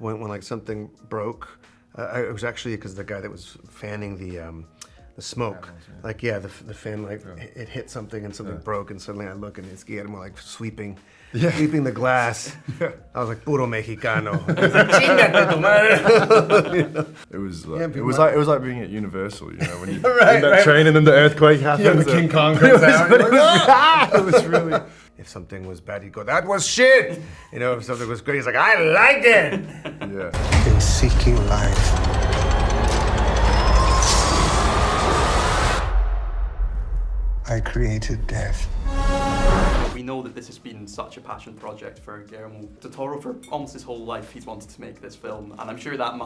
when like something broke. It was actually because the guy that was fanning the smoke, like the fan it hit something and something broke, and suddenly I look and it's Guillermo like sweeping the glass. I was like, puro mexicano. Chingate tu madre. You know? It was like being at Universal, you know, when you in that right. train and then the earthquake happens. Yeah, the King Kong comes out. It was really. If something was bad, he'd go, "That was shit." You know, if something was great, he's like, "I liked it." Yeah. In seeking life, I created death. We know that this has been such a passion project for Guillermo Del Toro. For almost his whole life, he's wanted to make this film, and I'm sure that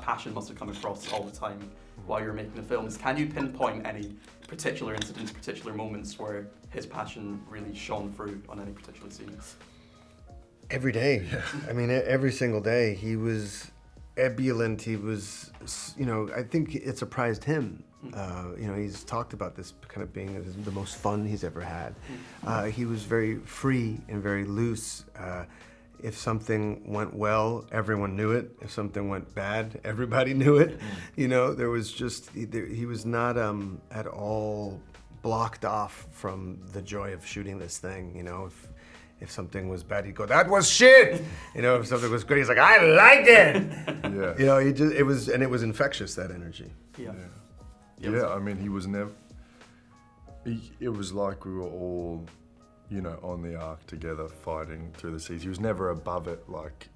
passion must have come across all the time while you were making the films. Can you pinpoint any particular incidents, particular moments where his passion really shone through on any particular scenes? Every day. I mean, every single day. He was ebullient. He was, I think it surprised him. He's talked about this kind of being the most fun he's ever had. He was very free and very loose. If something went well, everyone knew it. If something went bad, everybody knew it. You know, there was just, he was not at all blocked off from the joy of shooting this thing. You know, if something was bad, he'd go, "That was shit." You know, if something was great, he's like, "I liked it." Yeah. You know, it was infectious, that energy. Yeah, I mean, he was never. It was like we were all, on the ark together, fighting through the seas. He was never above it, like,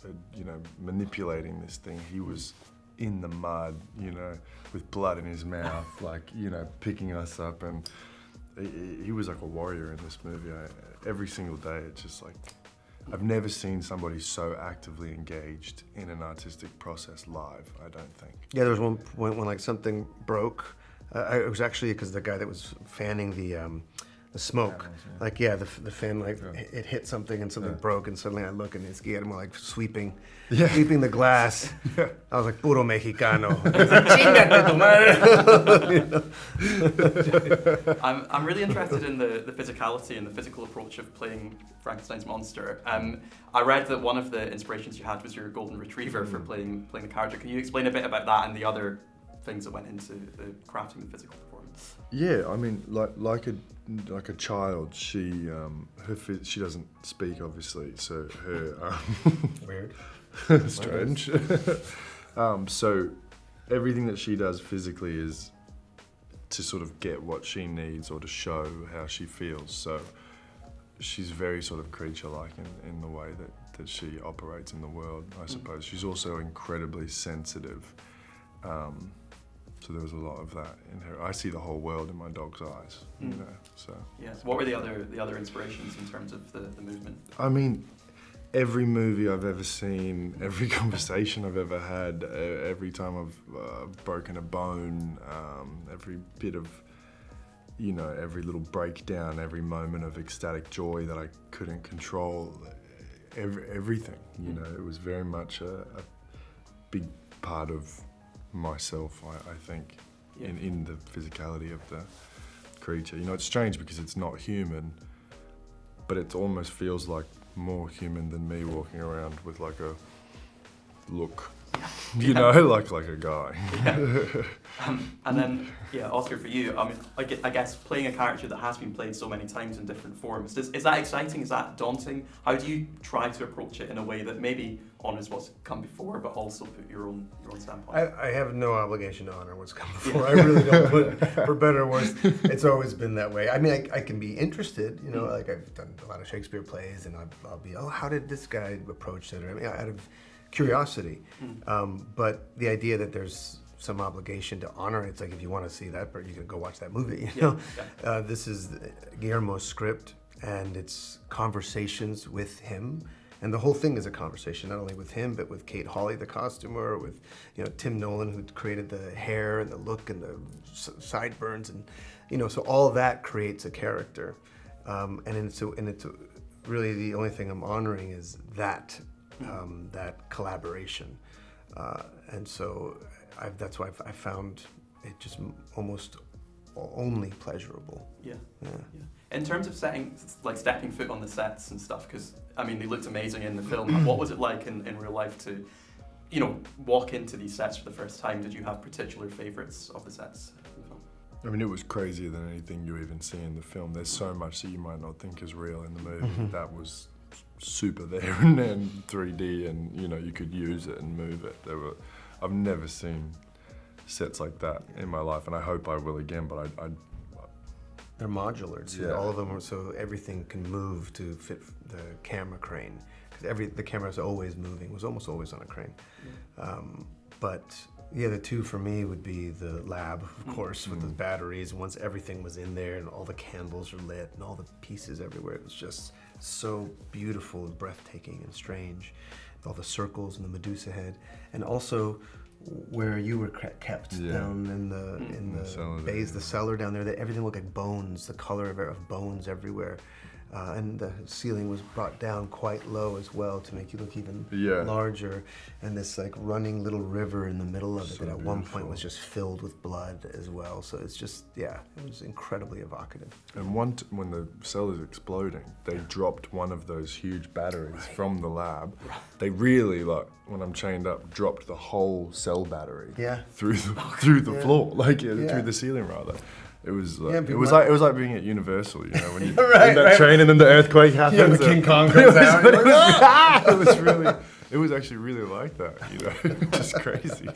manipulating this thing. He was in the mud, with blood in his mouth, like, picking us up, and he was like a warrior in this movie. Every single day, it's just like, I've never seen somebody so actively engaged in an artistic process live, I don't think. Yeah, there was one point when like something broke. It was actually because the guy that was fanning the smoke, the fan it hit something and something broke, and suddenly I look and it's Guillermo like sweeping the glass. I was like, puro mexicano. Chingate tu madre. I'm really interested in the physicality and the physical approach of playing Frankenstein's monster. I read that one of the inspirations you had was your golden retriever for playing the character. Can you explain a bit about that and the other things that went into the crafting the physical performance? Yeah, I mean, like a child, she she doesn't speak, obviously, so her Weird. strange. So everything that she does physically is to sort of get what she needs or to show how she feels. So she's very sort of creature-like in the way that she operates in the world, I suppose. She's also incredibly sensitive. So there was a lot of that in her. I see the whole world in my dog's eyes, so. Yeah, so what were the other inspirations in terms of the movement? I mean, every movie I've ever seen, every conversation I've ever had, every time I've broken a bone, every bit of, every little breakdown, every moment of ecstatic joy that I couldn't control, everything, it was very much a big part of myself, I think, in the physicality of the creature. It's strange because it's not human, but it almost feels like more human than me walking around with like a look, like a guy. And then, Oscar, for you, I mean, I guess playing a character that has been played so many times in different forms, is that exciting? Is that daunting? How do you try to approach it in a way that maybe honours what's come before, but also put your own stamp on it? I have no obligation to honor what's come before. I really don't. But for better or worse, it's always been that way. I mean, I can be interested, like I've done a lot of Shakespeare plays, and I'll be, how did this guy approach it? Or, out of curiosity. But the idea that there's some obligation to honor, it's like if you want to see that, but you can go watch that movie. This is Guillermo's script, and it's conversations with him. And the whole thing is a conversation, not only with him, but with Kate Hawley, the costumer, with Tim Nolan, who created the hair and the look and the sideburns, and so all of that creates a character. And it's really the only thing I'm honoring is that collaboration, and so that's why I found it just almost only pleasurable. Yeah. In terms of stepping foot on the sets and stuff, because I mean they looked amazing in the film. What was it like in real life to you know, walk into these sets for the first time, did you have particular favourites of the sets in the film? I mean, it was crazier than anything you even see in the film. There's so much that you might not think is real in the movie that was super there and then 3D, and you know, you could use it and move it. I've never seen sets like that in my life, and I hope I will again, but I They're modular too. Yeah. All of them are, so everything can move to fit the camera crane. Because the camera's always moving, was almost always on a crane. But yeah, the two for me would be the lab, of course, with the batteries. Once everything was in there and all the candles are lit and all the pieces everywhere, it was just so beautiful and breathtaking and strange. All the circles and the Medusa head, and also where you were kept down in the cellar base, there, the cellar down there. That everything looked like bones, the color of bones everywhere. And the ceiling was brought down quite low as well to make you look even larger. And this like running little river in the middle of it that at one point was just filled with blood as well. So it's just, it was incredibly evocative. And when the cell is exploding, they dropped one of those huge batteries from the lab. They really, like, when I'm chained up, dropped the whole cell battery through the floor, like through the ceiling rather. It was like, it was like being at Universal, you know, when you in that train and then the earthquake happens. Yeah, the King Kong comes out. It was actually really like that, you know, just crazy.